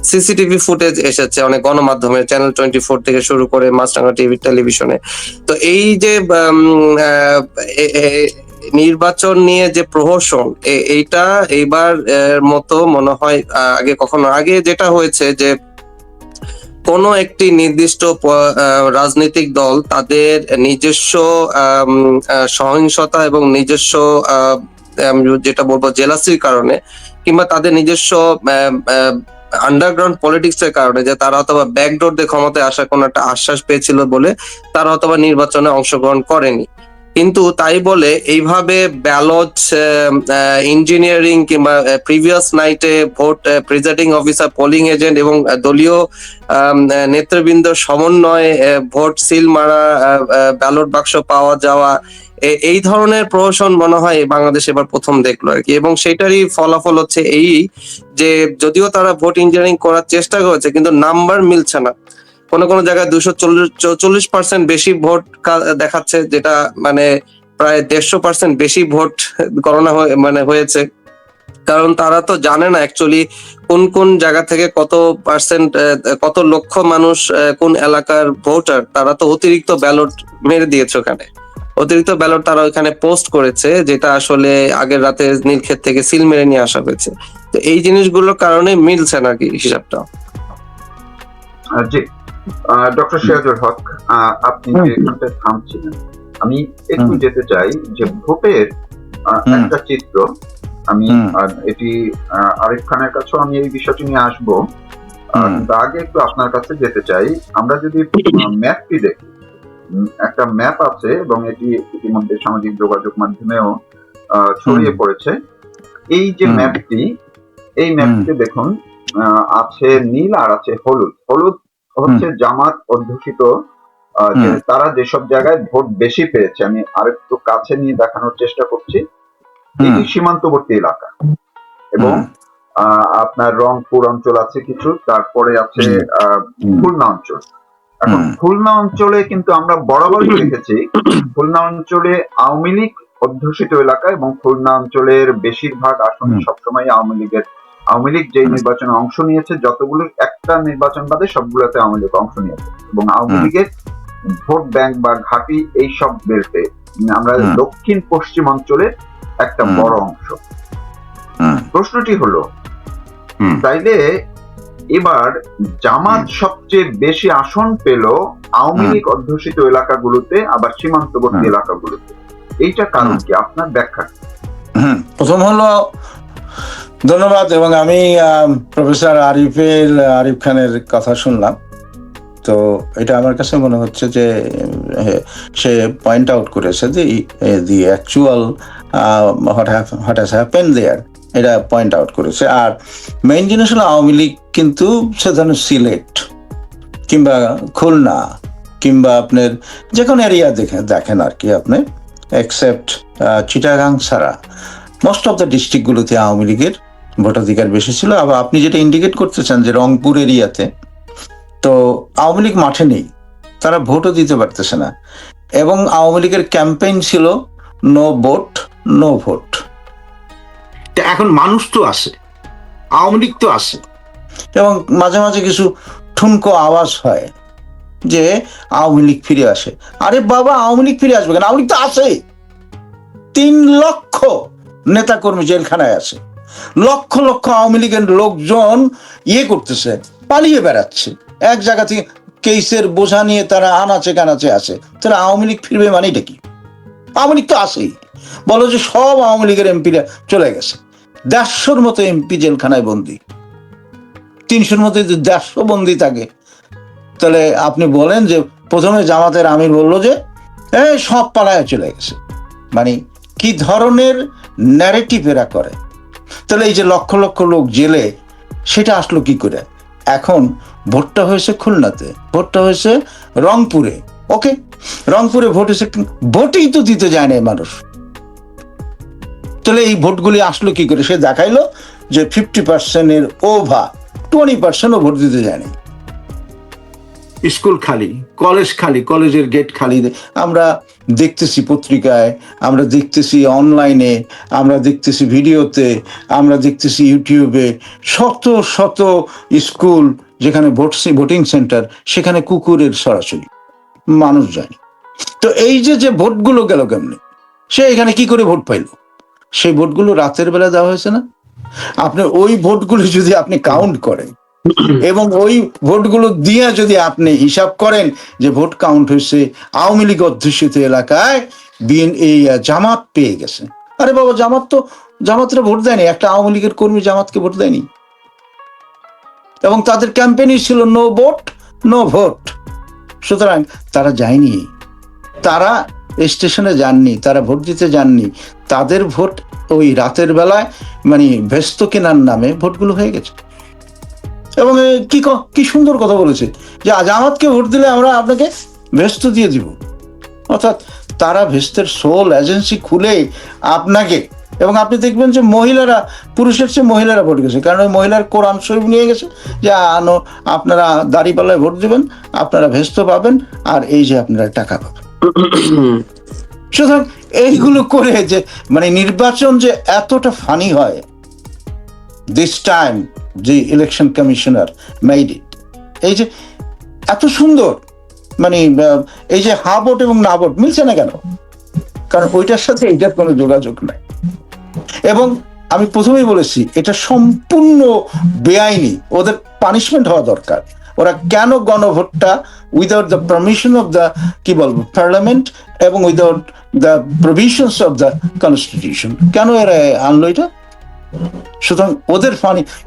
সিসিটিভি ফুটেজ এসেছে অনেক গণমাধ্যমে, চ্যানেল 24 থেকে শুরু করে মাছরাঙা টিভি, টেলিভিশনে। তো এই যে নির্বাচন নিয়ে যে প্রহসন, এইটা এইবার মতো মনে হয় আগে কখনো আগে যেটা হয়েছে যে কোনো একটি নির্দিষ্ট রাজনৈতিক দল তাদের নিজস্ব সহিংসতা এবং নিজস্ব যেটা বলবো জেলাসির কারণে, কিংবা তাদের নিজস্ব আন্ডারগ্রাউন্ড পলিটিক্স এর কারণে, যে তারা অথবা ব্যাকডোর দিয়ে ক্ষমতায় আসার কোনো একটা আশ্বাস পেয়েছিল বলে তারা অথবা নির্বাচনে অংশগ্রহণ করেনি। কিন্তু তাই বলে এইভাবে ব্যালট ইঞ্জিনিয়ারিং কিংবা প্রিভিয়াস নাইটে vote presiding officer, polling agent এবং দলীয় নেতৃবৃন্দর সমন্বয়ে ভোট সিল মারা, ব্যালট বাক্স পাওয়া যাওয়া, এই ধরনের প্রহসন মনে হয় বাংলাদেশ এবার প্রথম দেখলো আর কি। এবং সেটারই ফলাফল হচ্ছে এই যে যদিও তারা ভোট ইঞ্জিনিয়ারিং করার চেষ্টা করেছে কিন্তু নাম্বার মিলছে না। কোনো কোনো জায়গায় 244% বেশি ভোট দেখাচ্ছে, যেটা মানে প্রায় 150% বেশি ভোট গণনা হয়েছে। কারণ তারা তো জানে না অ্যাকচুয়ালি কোন কোন জায়গা থেকে কত পার্সেন্ট, কত লক্ষ মানুষ কোন এলাকার ভোটার, তারা তো অতিরিক্ত ব্যালট মেরে দিয়েছে ওখানে, অতিরিক্ত ব্যালট তারা ওখানে পোস্ট করেছে, যেটা আসলে আগের রাতে নীলক্ষেত থেকে সিল মেরে নিয়ে আসা হয়েছে। তো এই জিনিসগুলোর কারণে মিলছে না কি হিসাবটা। জি, ডক্টর সিরাজুল হক, আপনি যে এখানটা থামছিলেন, আমি একটু যেতে চাই যে ভোটের একটা চিত্র। আমি এটি আরিফ খানের কাছেও আমি এই বিষয়টি নিয়ে আসবো, কিন্তু আগে একটু আপনার কাছে যেতে চাই। আমরা যদি ম্যাপটি দেখি, একটা ম্যাপ আছে এবং এটি ইতিমধ্যে সামাজিক যোগাযোগ মাধ্যমেও ছড়িয়ে পড়েছে। এই যে ম্যাপটি, এই ম্যাপটিতে দেখুন আছে নীল আর আছে হলুদ। হলুদ হচ্ছে জামাত অধ্যুষিত, তারা যেসব জায়গায় ভোট বেশি পেয়েছে। আমি আরেকটু কাছে নিয়ে দেখানোর চেষ্টা করছি। এটি সীমান্তবর্তী এলাকা এবং আপনার রংপুর অঞ্চল আছে কিছু, তারপরে আছে খুলনা অঞ্চল। এখন খুলনা অঞ্চলে কিন্তু আমরা বরাবরই দেখেছি, খুলনা অঞ্চলে আওয়ামী লীগ অধ্যুষিত এলাকা এবং খুলনা অঞ্চলের বেশিরভাগ আসন সবসময় আওয়ামী লীগ যে নির্বাচনে অংশ নিয়েছে, যতগুলো একটা নির্বাচন বাদে সবগুলোতে আওয়ামী লীগ অংশ নিয়েছে এবং আওয়ামী লীগের ভোট ব্যাংক বা ঘাঁটি এই সব বেল্টে আমরা দক্ষিণ পশ্চিম অঞ্চলের একটা বড় অংশ। প্রশ্নটি হলো, তাইলে এবার জামাত সবচেয়ে বেশি আসন পেল আওয়ামী লীগ অধ্যুষিত এলাকাগুলোতে, আবার সীমান্তবর্তী এলাকাগুলোতে। এইটা কারণ কি? আপনার ব্যাখ্যা। প্রথম হলো ধন্যবাদ। এবং আমি প্রফেসর আরিফ খানের কথা শুনলাম, তো এটা আমার কাছে মনে হচ্ছে যে সে পয়েন্ট আউট করেছে যে the actual what has happen there, এটা পয়েন্ট আউট করেছে। আর মেইন জিনিস হলো আওয়ামী লীগ কিন্তু সে ধরনের সিলেট কিংবা খুলনা কিংবা আপনার যে কোনো এরিয়া দেখেন আর কি, আপনি এক্সেপ্ট চিটাগাং ছাড়া মোস্ট অফ দ্য ডিস্ট্রিক্টগুলোতে আওয়ামী লীগের ভোটাধিকার বেশি ছিল। আবার আপনি যেটা ইন্ডিকেট করতে চান যে রংপুর এরিয়াতে তো আওয়ামী লীগ মাঠে নেই, তারা ভোটও দিতে পারতেছে না। এবং আওয়ামী লীগের ক্যাম্পেইন ছিল নো ভোট নো ভোট। এখন মানুষ তো আসে, আওয়ামী লীগ তো আসে, এবং মাঝে মাঝে কিছু ঠুনকো আওয়াজ হয় যে আওয়ামী লীগ ফিরে আসে। আরে বাবা, আওয়ামী লীগ ফিরে আসবে কেন? আওয়ামী লীগ তো আছে। 3 লক্ষ নেতা কর্মী জেলখানায় আছে, লক্ষ লক্ষ আওয়ামী লীগের লোকজন করতেছে, পালিয়ে বেড়াচ্ছে এক জায়গা থেকে, কেসের বোঝা নিয়ে তারা আনাচে কানাচে আছে। তাহলে আওয়ামী লীগ ফিরবে মানেটা কি? আওয়ামী লীগ তো আছেই। বলো যে সব আওয়ামী লীগের এমপিরা চলে গেছে, 150-র মতো এমপি জেলখানায় বন্দি, 300-র মতো যদি 150 বন্দি থাকে, তাহলে আপনি বলেন যে প্রথমে জামাতের আমির বললো যে সব পালায় চলে গেছে, মানে কি ধরনের ন্যারেটিভ এরা করে? তাহলে এই যে লক্ষ লক্ষ লোক জেলে, সেটা আসলো কি করে? এখন ভোটটা হয়েছে খুলনাতে, ভোটটা হয়েছে রংপুরে, ওকে, রংপুরে ভোট হয়েছে, ভোটই তো দিতে যায় না মানুষ। তাহলে এই ভোটগুলি আসলো কি করে? সে দেখাইলো যে 50%-এর ওভার 20%-ও ভোট দিতে যায়নি। স্কুল খালি, কলেজ খালি, কলেজের গেট খালি। আমরা দেখতেছি পত্রিকায়, আমরা দেখতেছি অনলাইনে, আমরা দেখতেছি ভিডিওতে, আমরা দেখতেছি ইউটিউবে, শত শত স্কুল যেখানে ভোটিং সেন্টার, সেখানে কুকুরের সরাসরি মানুষ যায়নি। তো এই যে ভোটগুলো গেল কেমনে? সে এখানে কি করে ভোট পাইল? সেই ভোটগুলো রাতের বেলা দেওয়া হয়েছে না? আপনি ওই ভোটগুলো যদি আপনি কাউন্ট করেন এবং ওই ভোটগুলো দিয়ে যদি আপনি হিসাব করেন যে ভোট কাউন্ট হয়েছে আওয়ামী লীগ অধ্যুষিত এলাকায়, এই জামাত পেয়ে গেছে। আরে বাবা, জামাতরা ভোট দেয়নি, একটা আওয়ামী লীগের কর্মী জামাতকে ভোট দেয়নি। এবং তাদের ক্যাম্পেইনই ছিল নো ভোট নো ভোট। সুতরাং তারা যায়নি, তারা স্টেশনে যাননি, তারা ভোট দিতে যাননি। তাদের ভোট ওই রাতের বেলায় মানে ব্যস্ত কেনার নামে ভোটগুলো হয়ে গেছে। এবং কি সুন্দর কথা বলেছে যে জামাতকে ভোট দিলে আমরা আপনাকে ভেস্ত দিয়ে দিব। অর্থাৎ তারা ভেস্তের সোল এজেন্সি খুলে আপনাকে, এবং আপনি দেখবেন যে মহিলারা, পুরুষের চেয়ে মহিলারা ভোট গেছে, কারণ ওই মহিলার কোরআন শরীফ নিয়ে গেছে যে আপনারা দাঁড়িপাল্লায় ভোট দিবেন, আপনারা ভেস্ত পাবেন, আর এই যে আপনারা টাকা পাবেন। সুতরাং এইগুলো করে যে মানে নির্বাচন যে এতটা ফানি হয়, দিস টাইম যে ইলেকশন কমিশনার মেড ইট, এই যে এত সুন্দর, মানে এই যে হা ভোট এবং না ভোট মিলছে না কেন? কারণ ওইটার সাথে এইটার কোনো যোগাযোগ নাই। এবং আমি প্রথমেই বলেছি এটা সম্পূর্ণ বেআইনি, ওদের পানিশমেন্ট হওয়া দরকার। ওরা কেন গণভোটটা without the permission of the কি বলবো পার্লামেন্ট এবং without the provisions of the constitution, কেন এরা আনলো এটা? সুতরাং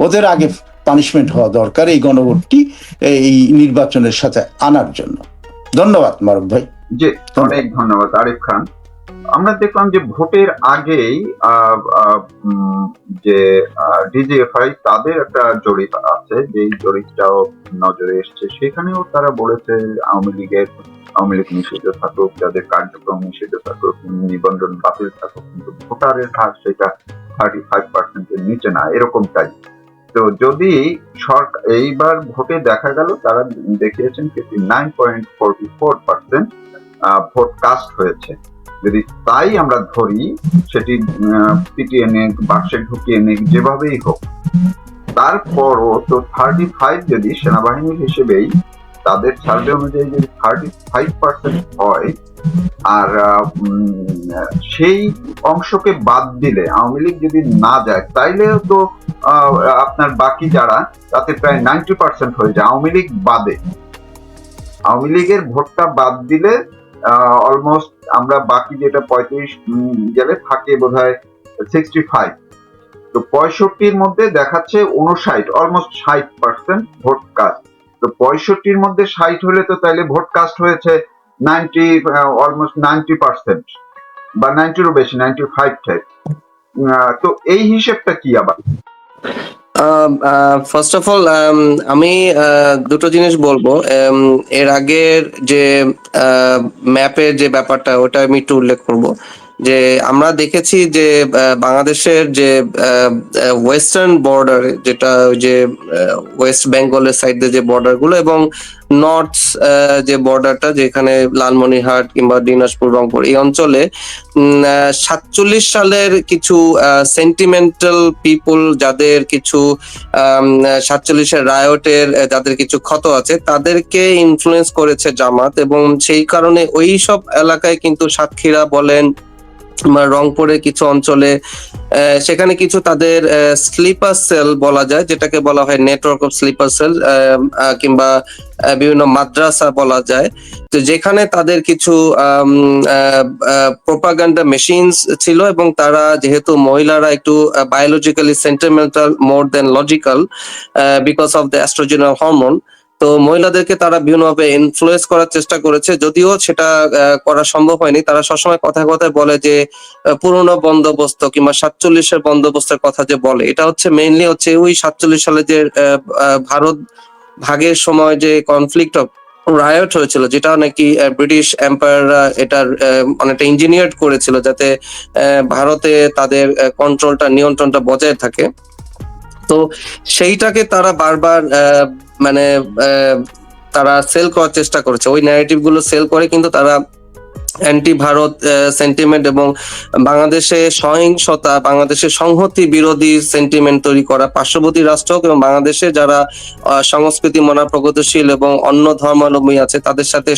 ওদের আগে পানিশমেন্ট হওয়া দরকার এই গণভোটটি এই নির্বাচনের সাথে আনার জন্য। ধন্যবাদ মারুফ ভাই। জি, অনেক ধন্যবাদ আরিফ খান। আমরা দেখলাম যে ভোটের আগেই যে ডিজিএফআই তাদের একটা জরিপ আছে, যে জরিপটাও নজরে এসছে, সেখানেও তারা বলেছে আওয়ামী লীগ নিষিদ্ধ থাকুক, যাদের কার্যক্রম নিষিদ্ধ থাকুক, নিবন্ধন বাতিল থাকুক, কিন্তু ভোটারের হার সেটা 35%-এর নিচে না, এরকমটাই। তো যদি সরকার এইবার ভোটে দেখা গেল তারা দেখিয়েছেন 59.44% ভোট কাস্ট হয়েছে। যদি তাই আমরা ধরি, সেটি পিটিয়ে নেক, বাক্সে ঢুকিয়ে নেক, যেভাবেই হোক, তারপরও তো 35 যদি সেনাবাহিনীর হিসেবেই তাদের সার্ভে অনুযায়ী যদি 35% হয়, আর সেই অংশকে বাদ দিলে আওয়ামী লীগ যদি না যায়, তাইলেও তো আপনার বাকি যারা, তাতে প্রায় 90% হয়ে যায় আওয়ামী লীগ বাদে। আওয়ামী লীগের ভোটটা বাদ দিলে অলমোস্ট আমরা বাকি যেটা 35 গেলে থাকে বোধহয় 65, তো 65-র মধ্যে দেখাচ্ছে 59, অলমোস্ট 60% ভোট কাস্ট। তো 65-র মধ্যে 60 হলে তো তাইলে ভোট কাস্ট হয়েছে 90, অলমোস্ট 90% বা 90-রও বেশি, 95 টাইপ। তো এই হিসেবটা কি আবার? ফার্স্ট অফ অল আমি দুটো জিনিস বলবো। এর আগের যে ম্যাপের যে ব্যাপারটা, ওটা আমি একটু উল্লেখ করবো। যে আমরা দেখেছি যে বাংলাদেশের যে ওয়েস্টার্ন বর্ডার, যেটা ওই যে ওয়েস্ট বেঙ্গলের সাইডে যে বর্ডার গুলো, এবং নর্থ যে বর্ডারটা, যেখানে লালমনিরহাট কিংবা দিনাজপুর, রংপুর এই অঞ্চলে 47 সালের কিছু সেন্টিমেন্টাল পিপুল, যাদের কিছু 47-এর রায়টের যাদের কিছু ক্ষত আছে, তাদেরকে ইনফ্লুয়েন্স করেছে জামাত, এবং সেই কারণে ওই সব এলাকায় কিন্তু সাতক্ষীরা বলেন বা রংপুরের কিছু অঞ্চলে সেখানে কিছু তাদের স্লিপার সেল বলা যায়, যেটাকে বলা হয় নেটওয়ার্ক অফ স্লিপার সেল, কিংবা বিভিন্ন মাদ্রাসা বলা যায়। তো যেখানে তাদের কিছু প্রোপাগান্ডা মেশিনস ছিল, এবং তারা যেহেতু মহিলারা একটু biologically sentimental more than logical because of the estrogenal hormone, তো মহিলাদেরকে তারা বিভিন্নভাবে ইনফ্লুয়েন্স করার চেষ্টা করেছে। যদিও সেটা করা সম্ভব হয়নি। তারা সবসময় কথায় কথায় বলে যে পুরনো বন্দোবস্ত কিংবা 47-এর বন্দোবস্তের কথা যে বলে, এটা হচ্ছে মেইনলি হচ্ছে ওই 47 সালে যে ভারত ভাগের সময় যে কনফ্লিক্ট অফ রায়ট হয়েছিল, যেটা নাকি ব্রিটিশ এম্পায়াররা এটার অনেকটা ইঞ্জিনিয়ার করেছিল, যাতে ভারতে তাদের কন্ট্রোলটা, নিয়ন্ত্রণটা বজায় থাকে। তো সেইটাকে তারা বারবার মানে তারা সেল করার চেষ্টা করেছে, ওই ন্যারেটিভ গুলো সেল করে, কিন্তু তারা অ্যান্টি ভারত সেন্টিমেন্ট এবং বাংলাদেশে সহিংসতা, বাংলাদেশের সংহতি বিরোধী সেন্টিমেন্ট তৈরি করা, পার্শ্ববর্তী রাষ্ট্র হোক এবং বাংলাদেশে যারা সংস্কৃতি মনা প্রগতিশীল এবং অন্য ধর্মাবলম্বী আছে, তাদের সাথে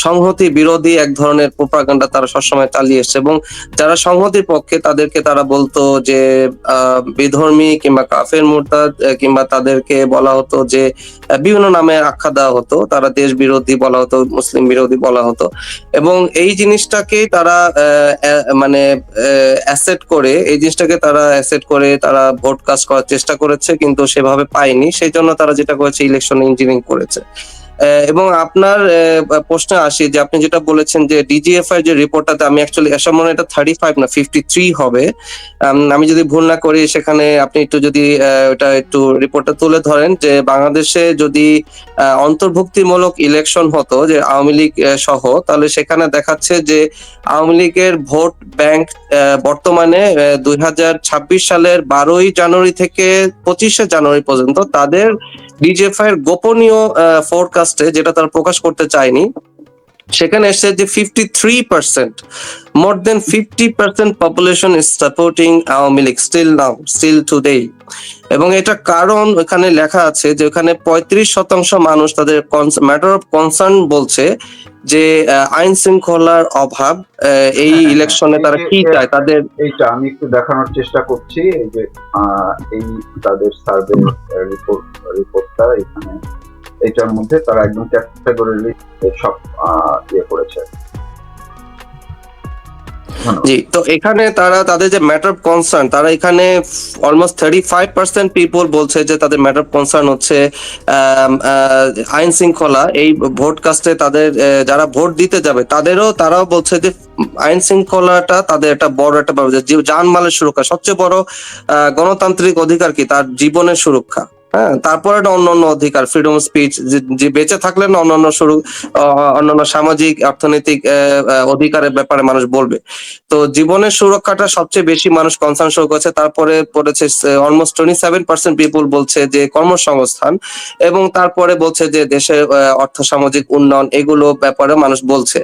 সংহতি বিরোধী এক ধরনের প্রোপাগান্ডা তারা সবসময় চালিয়ে এসছে। এবং যারা সংহতির পক্ষে, তাদেরকে তারা বলতো যে বিধর্মী কিংবা কাফের মুরতাদ, কিংবা তাদেরকে বলা হতো যে বিভিন্ন নামে আখ্যা দেওয়া হতো, তারা দেশ বিরোধী বলা হতো, মুসলিম বিরোধী বলা হতো। এবং এই জিনিসটাকে তারা মানে অ্যাসেট করে, এই জিনিসটাকে তারা অ্যাসেট করে তারা ভোট কাস্ট করার চেষ্টা করেছে, কিন্তু সেভাবে পায়নি। সেই জন্য তারা যেটা করেছে, ইলেকশন ইঞ্জিনিয়ারিং করেছে। এবং আপনার প্রশ্নে আসি, যে আপনি যেটা বলেছেন যে ডিজিএফআই যে রিপোর্টটাতে, আমি অ্যাকচুয়ালি এসব মনে এটা 35 না 53 হবে, আমি যদি ভুল না করি। সেখানে আপনি একটু যদি ওটা একটু রিপোর্টটা তুলে ধরেন, যে বাংলাদেশে যদি অন্তর্ভুক্তিমূলক ইলেকশন হতো, যে আওয়ামী লীগ সহ, তাহলে সেখানে দেখাচ্ছে যে আওয়ামী লীগের ভোট ব্যাংক বর্তমানে 2026 সালের 12ই জানুয়ারি থেকে 25শে জানুয়ারি পর্যন্ত তাদের ডিজিএফআই এর গোপনীয় ফোরকাস্টে, যেটা তারা প্রকাশ করতে চায়নি, সেখানে এসে যে 53%, more than 50% population is supporting Awami League still today. এবং এটা কারণ ওখানে লেখা আছে যে ওখানে 35% মানুষ তাদের ম্যাটার অফ কনসার্ন বলছে যে আইন শৃঙ্খলার অভাব এই ইলেকশনে তারা কি চায় তাদের। এইটা আমি একটু দেখানোর চেষ্টা করছি। এই যে এই তাদের সার্ভে রিপোর্টটা এখানে, এটার মধ্যে তারা একদম ক্যাটাগরিলি সব ইয়ে করেছে। জি, তো এখানে তারা তাদের যে ম্যাটার অফ কনসার্ন, তারা এখানে অলমোস্ট 35% পিপল বলছে যে তাদের ম্যাটার অফ কনসার্ন হচ্ছে আইন শৃঙ্খলা। এই ভোট কাস্টে তাদের যারা ভোট দিতে যাবে, তারাও বলছে যে আইন শৃঙ্খলাটা তাদের একটা বড় একটা ব্যাপার, যে জানমালের সুরক্ষা সবচেয়ে বড় গণতান্ত্রিক অধিকার কি, তার জীবনের সুরক্ষা। হ্যাঁ, তারপরে অন্যান্য অধিকার, ফ্রিডম অফ স্পিচ, যে বেঁচে থাকলে না অন্যান্য সামাজিক অর্থনৈতিক অধিকারের ব্যাপারে মানুষ বলবে। তো জীবনের সুরক্ষাটা সবচেয়ে বেশি মানুষ কনসার্ন শো করেছে। তারপরে পড়েছে অলমোস্ট 27% পিপল বলছে যে কর্মসংস্থান, এবং তারপরে বলছে যে দেশের অর্থ সামাজিক উন্নয়ন, এগুলো ব্যাপারে মানুষ বলছে।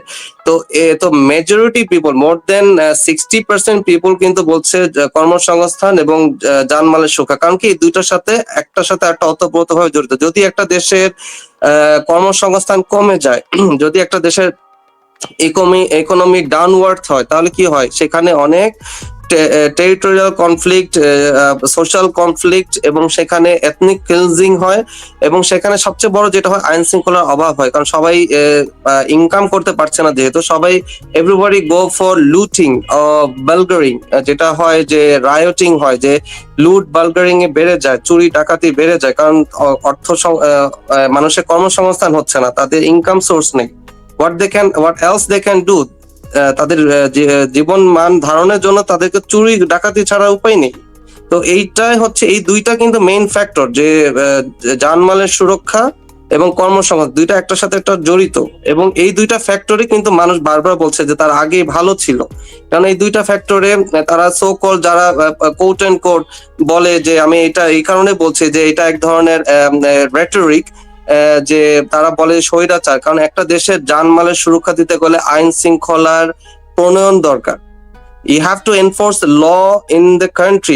তো মেজরিটি পিপল, মোর দেন 60% পিপল কিন্তু বলছে কর্মসংস্থান এবং জানমালের সুরক্ষা। কারণ কি, দুইটার সাথে একটার সাথে একটা ওতপ্রোতভাবে জড়িত। যদি একটা দেশের কর্মসংস্থান কমে যায়, যদি একটা দেশের ইকোনমি ডাউনওয়ার্ড হয়, তাহলে কি হয়, সেখানে অনেক টেরিটোরিয়াল কনফ্লিক্ট, সোশ্যাল কনফ্লিক্ট, এবং সেখানে এথনিক ক্লিনজিং হয়, এবং সেখানে সবচেয়ে বড় যেটা হয় আইন শৃঙ্খলার অভাব হয়, কারণ সবাই ইনকাম করতে পারছে না, যেহেতু সবাই এভরিবডি গো ফর লুটিং, বালগারিং, যেটা হয় যে রায়োটিং হয়, যে লুট বালগারিং এ বেড়ে যায়, চুরি ডাকাতি বেড়ে যায়, কারণ মানুষের কর্মসংস্থান হচ্ছে না, তাদের ইনকাম সোর্স নেই। What else they can do, তাদের জীবন মান ধারণের জন্য তাদেরকে চুরি ডাকাতি ছাড়া উপায় নেই। তো এইটাই হচ্ছে, এই দুইটা কিন্তু মেইন ফ্যাক্টর, যে জানমালের সুরক্ষা এবং কর্মসংস্থান, দুইটা একটার সাথে একটা জড়িত, এবং এই দুইটা ফ্যাক্টরে কিন্তু মানুষ বারবার বলছে যে তার আগে ভালো ছিল, কারণ এই দুইটা ফ্যাক্টরে তারা সো কল যারা কোট এন্ড কোট বলে যে আমি এটা এই কারণে বলছি যে এটা এক ধরনের রেটরিক, যে তারা বলে স্বৈরাচার, কারণ একটা দেশের জানমালের সুরক্ষা দিতে গেলে আইন শৃঙ্খলার প্রণয়ন দরকার। You have to enforce law in the country.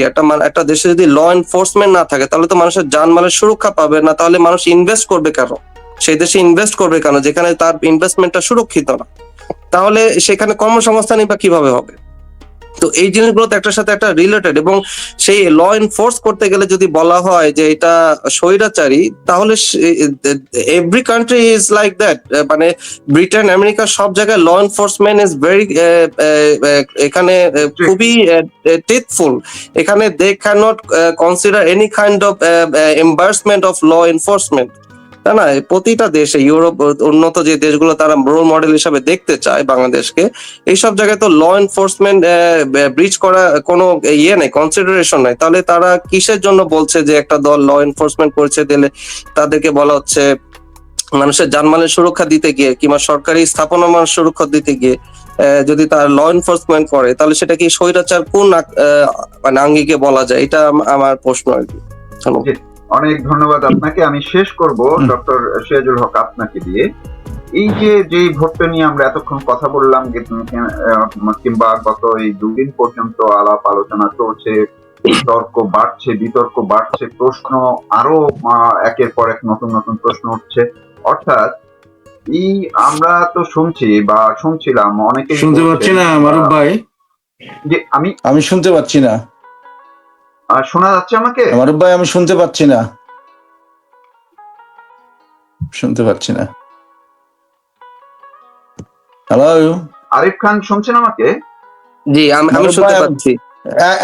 একটা দেশে যদি ল এনফোর্সমেন্ট না থাকে, তাহলে তো মানুষের জানমালের সুরক্ষা পাবে না, তাহলে মানুষ ইনভেস্ট করবে কেন, সেই দেশে ইনভেস্ট করবে কেন যেখানে তার ইনভেস্টমেন্টটা সুরক্ষিত না? তাহলে সেখানে কর্মসংস্থানই বা কিভাবে হবে? তো এই জিনিসগুলো তো একটার সাথে একটা রিলেটেড, এবং সেই ল এনফোর্স করতে গেলে যদি বলা হয় যে এটা স্বৈরাচারী, তাহলে every country is like that. মানে ব্রিটেন, আমেরিকা, সব জায়গায় ল এনফোর্সমেন্ট ইজ ভেরি, এখানে খুবই টেথফুল। এখানে they can not consider any kind of embarrassment of law enforcement, তাই না? প্রতিটা দেশে, ইউরোপ উন্নত যে দেশগুলো, তারা রোল মডেল হিসাবে দেখতে চায় বাংলাদেশকে। এইসব জায়গায় তো ল এনফোর্সমেন্ট ব্রিচ করা কোনো ইয়ে নেই, কনসিডারেশন নাই। তাহলে তারা কিসের জন্য বলছে যে একটা দল ল এনফোর্সমেন্ট করছে, দিলে তাদেরকে বলা হচ্ছে মানুষের জানমালের সুরক্ষা দিতে গিয়ে কিংবা সরকারি স্থাপনার সুরক্ষা দিতে গিয়ে যদি তার ল এনফোর্সমেন্ট করে, তাহলে সেটা কি স্বৈরাচার কোন মানে আঙ্গিকে বলা যায়? এটা আমার প্রশ্ন আর কি। অনেক ধন্যবাদ আপনাকে। আমি শেষ করব ডক্টর সিরাজুল হক আপনাকে দিয়ে। এই যে ভোটটা নিয়ে আমরা এতক্ষণ কথা বললাম, কিংবা গত এই দুদিন পর্যন্ত আলাপ আলোচনা চলছে, বিতর্ক বাড়ছে, প্রশ্ন আরো একের পর এক নতুন নতুন প্রশ্ন উঠছে। অর্থাৎ এই আমরা তো শুনছিলাম অনেকে শুনতে পাচ্ছি না মারুফ ভাই, যে আমি শুনতে পাচ্ছি না। শোনা যাচ্ছে আমাকে? মারুফ ভাই, আমি শুনতে পাচ্ছি না। হ্যালো আরিফ খান, শুনছেন আমাকে? জি, আমি শুনতে পাচ্ছি।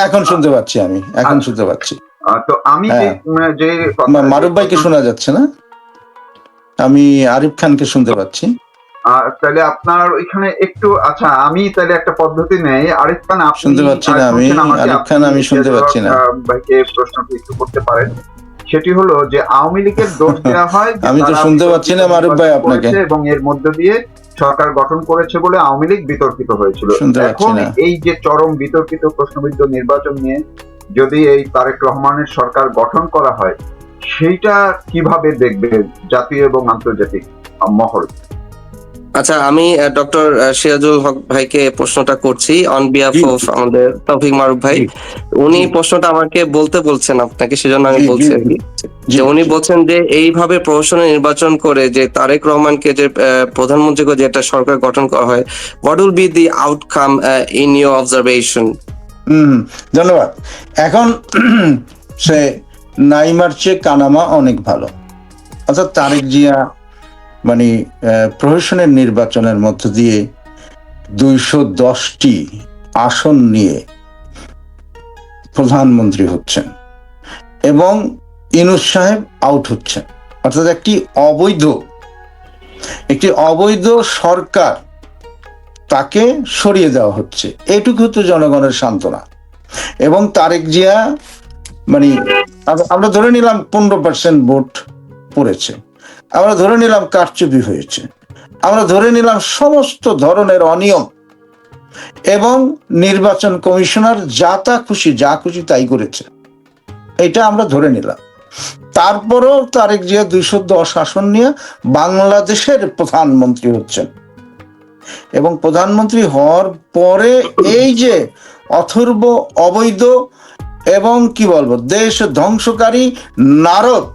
এখন শুনতে পাচ্ছি, আমি এখন শুনতে পাচ্ছি। তো আমি যে মারুফ ভাইকে শোনা যাচ্ছে না, আমি আরিফ খানকে শুনতে পাচ্ছি। তাহলে আপনার ওইখানে একটু, আচ্ছা আমি তাহলে একটা পদ্ধতি নেই। আরিফ খান, আপনি শুনতে পাচ্ছি না, আমি আরিফ খান, আমি শুনতে পাচ্ছি না। ভাইকে প্রশ্নটি একটু করতে পারেন। সেটি হলো যে আওয়ামী লীগের দোষ দেওয়া হয়, আমি তো শুনতে পাচ্ছি না মারুফ ভাই আপনাকে, এবং এর মধ্য দিয়ে সরকার গঠন করেছে বলে আওয়ামী লীগ বিতর্কিত হয়েছিল। এখন এই যে চরম বিতর্কিত প্রশ্নবিদ্ধ নির্বাচন নিয়ে যদি এই তারেক রহমানের সরকার গঠন করা হয়, সেইটা কিভাবে দেখবে জাতীয় এবং আন্তর্জাতিক মহল? আচ্ছা, আমি ডক্টর সিরাজুল হক ভাইকে প্রশ্নটা করছি অন বিহাফ অফ আমাদের তৌফিক মারুফ ভাই। উনি প্রশ্নটা আমাকে বলতে বলছেন আপনাকে, সেজন্য আমি বলছি আর কি, যে উনি বলছেন যে এইভাবে প্রহসনে নির্বাচন করে যে তারেক রহমানকে যে প্রধানমন্ত্রী করে যে একটা সরকার গঠন করা হয়, what will be the outcome in your observation? ধন্যবাদ। এখন সে নাইমার চেয়ে কানামা অনেক ভালো। অর্থাৎ তারেক জিয়া মানে প্রহসনের নির্বাচনের মধ্য দিয়ে 210টি আসন নিয়ে প্রধানমন্ত্রী হচ্ছেন এবং ইউনূস সাহেব আউট হচ্ছেন। অর্থাৎ একটি অবৈধ সরকার, তাকে সরিয়ে দেওয়া হচ্ছে। এইটুকু তো জনগণের সান্ত্বনা। এবং তারেক জিয়া মানে আমরা ধরে নিলাম 15% ভোট পড়েছে, আমরা ধরে নিলাম কারচুপি হয়েছে, আমরা ধরে নিলাম সমস্ত ধরনের অনিয়ম, এবং নির্বাচন কমিশনার যা খুশি তাই করেছে, এটা আমরা ধরে নিলাম। তারপরেও তারেক জিয়া 210 আসন নিয়ে বাংলাদেশের প্রধানমন্ত্রী হচ্ছেন। এবং প্রধানমন্ত্রী হওয়ার পরে এই যে অথর্ব, অবৈধ এবং কি বলবো দেশ ধ্বংসকারী নারদ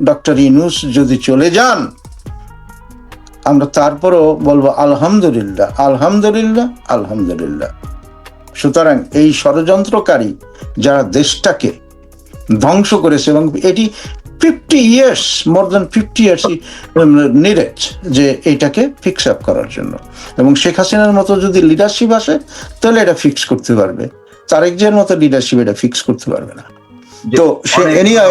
ডক্টর ইউনূস যদি চলে যান, আমরা তারপরও বলবো আলহামদুলিল্লাহ, আলহামদুলিল্লাহ, আলহামদুলিল্লাহ। সুতরাং এই ষড়যন্ত্রকারী যারা দেশটাকে ধ্বংস করেছে, এবং এটি 50 years, more than 50 years needed যে এইটাকে ফিক্স আপ করার জন্য। এবং শেখ হাসিনার মতো যদি লিডারশিপ আসে তাহলে এটা ফিক্স করতে পারবে, তারেক জিয়ার মতো লিডারশিপ এটা ফিক্স করতে পারবে না। তো সে এনিওয়ে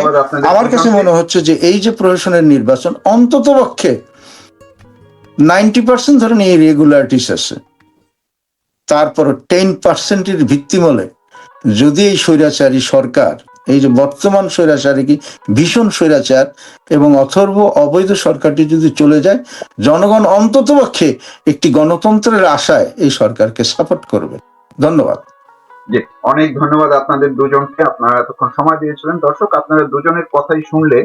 আমার কাছে মনে হচ্ছে যে এই যে প্রশাসনের নির্বাচন, অন্তত পক্ষে 90% ধরেন এই রেগুলারিটিস আছে, তারপর 10%-এর ভিত্তিমূলে যদি এই স্বৈরাচারী সরকার, এই যে বর্তমান স্বৈরাচারী কি ভীষণ স্বৈরাচার এবং অথর্ব অবৈধ সরকারটি যদি চলে যায়, জনগণ অন্তত পক্ষে একটি গণতন্ত্রের আশায় এই সরকারকে সাপোর্ট করবে। ধন্যবাদ। জি, অনেক ধন্যবাদ আপনাদের দুজনকে, আপনারা এতক্ষণ সময় দিয়েছিলেন। দর্শক, আপনারা দুজনের কথাই শুনলে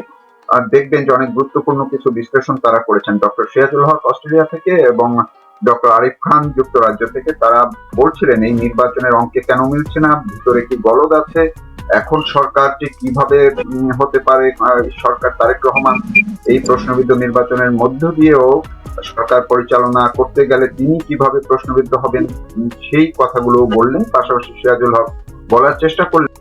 দেখবেন যে অনেক গুরুত্বপূর্ণ কিছু বিশ্লেষণ তারা করেছেন। ডক্টর সিরাজুল হক অস্ট্রেলিয়া থেকে এবং ডক্টর আরিফ খান যুক্তরাজ্য থেকে। তারা বলছিলেন এই নির্বাচনের অঙ্কে কেন মিলছে না, ভিতরে কি গলদ আছে, এখন সরকারটি কিভাবে হতে পারে, সরকার তারেক রহমান এই প্রশ্নবিদ্ধ নির্বাচনের মধ্য দিয়েও সরকার পরিচালনা করতে গেলে তিনি কিভাবে প্রশ্নবিদ্ধ হবেন, সেই কথাগুলো বললেন। পাশাপাশি সিরাজুল হক বলার চেষ্টা করলেন